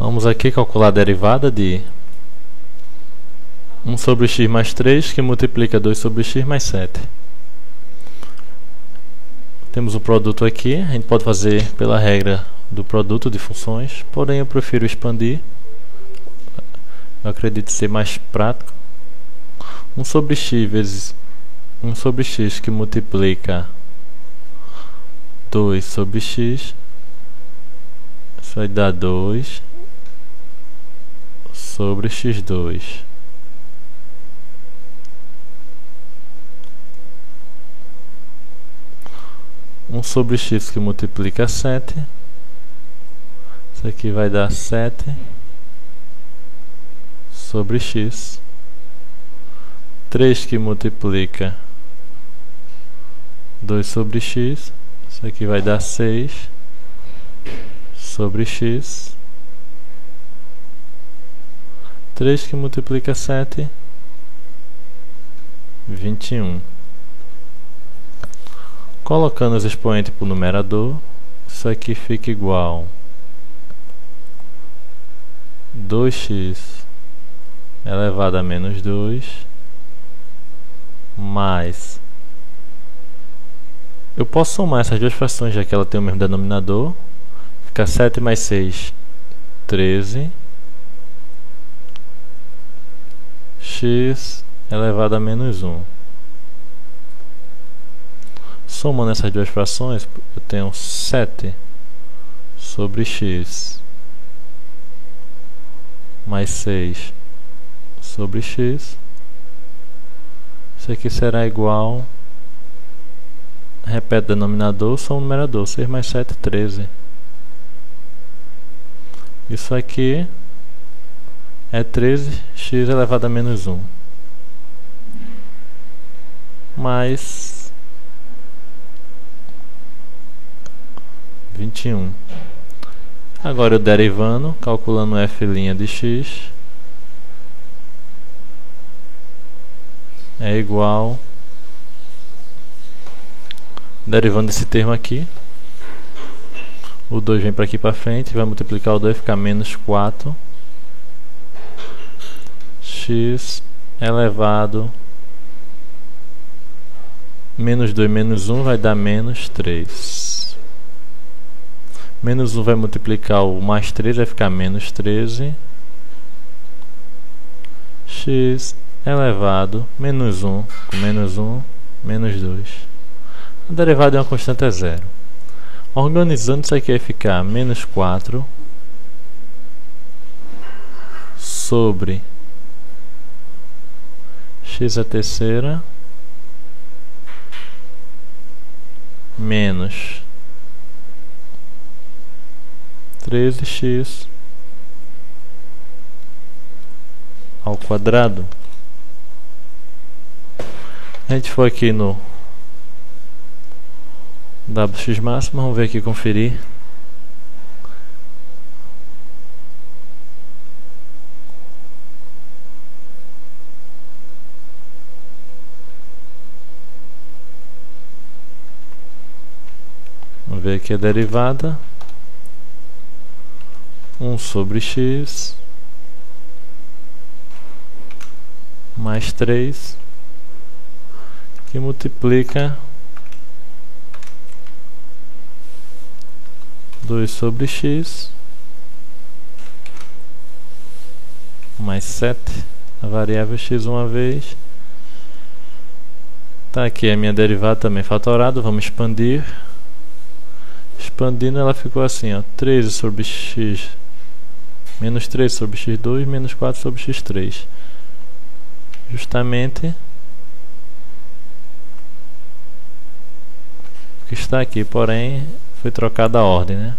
Vamos aqui calcular a derivada de 1 sobre x mais 3 que multiplica 2 sobre x mais 7. Temos o produto aqui, a gente pode fazer pela regra do produto de funções, porém eu prefiro expandir, eu acredito ser mais prático. 1 sobre x vezes 1 sobre x que multiplica 2 sobre x, isso vai dar 2 sobre x2. Um sobre x que multiplica 7, isso aqui vai dar 7 sobre x. 3 que multiplica 2 sobre x, isso aqui vai dar 6 sobre x. 3 que multiplica 7, 21. Colocando os expoentes para o numerador, isso aqui fica igual a 2x elevado a menos 2 mais... Eu posso somar essas duas frações, já que ela tem o mesmo denominador. Fica 7 mais 6, 13. X elevado a menos 1. Somando essas duas frações, eu tenho 7 sobre x mais 6 sobre x. Isso aqui será igual, repete o denominador, soma o numerador, 6 mais 7, 13. Isso aqui é 13x elevado a menos 1 mais 21. Agora eu derivando, calculando f' de x é igual, derivando esse termo aqui, o 2 vem para aqui para frente, vai multiplicar o 2, ficar menos 4 x elevado menos 2 menos 1 vai dar menos 3. Menos 1 vai multiplicar o mais 3, vai ficar menos 13 x elevado menos 1 com menos 1, menos 2. A derivada de uma constante é zero. Organizando, isso aqui vai ficar menos 4 sobre x à terceira menos 13x ao quadrado. A gente for aqui no wx máximo, vamos ver aqui, conferir. Vamos ver aqui a derivada. 1 sobre x mais 3 que multiplica 2 sobre x mais 7, a variável x uma vez. Tá aqui a minha derivada também fatorada, vamos expandir. Expandindo, ela ficou assim, ó, 13 sobre x menos 3 sobre x2 menos 4 sobre x3. Justamente o que está aqui, porém foi trocada a ordem, né?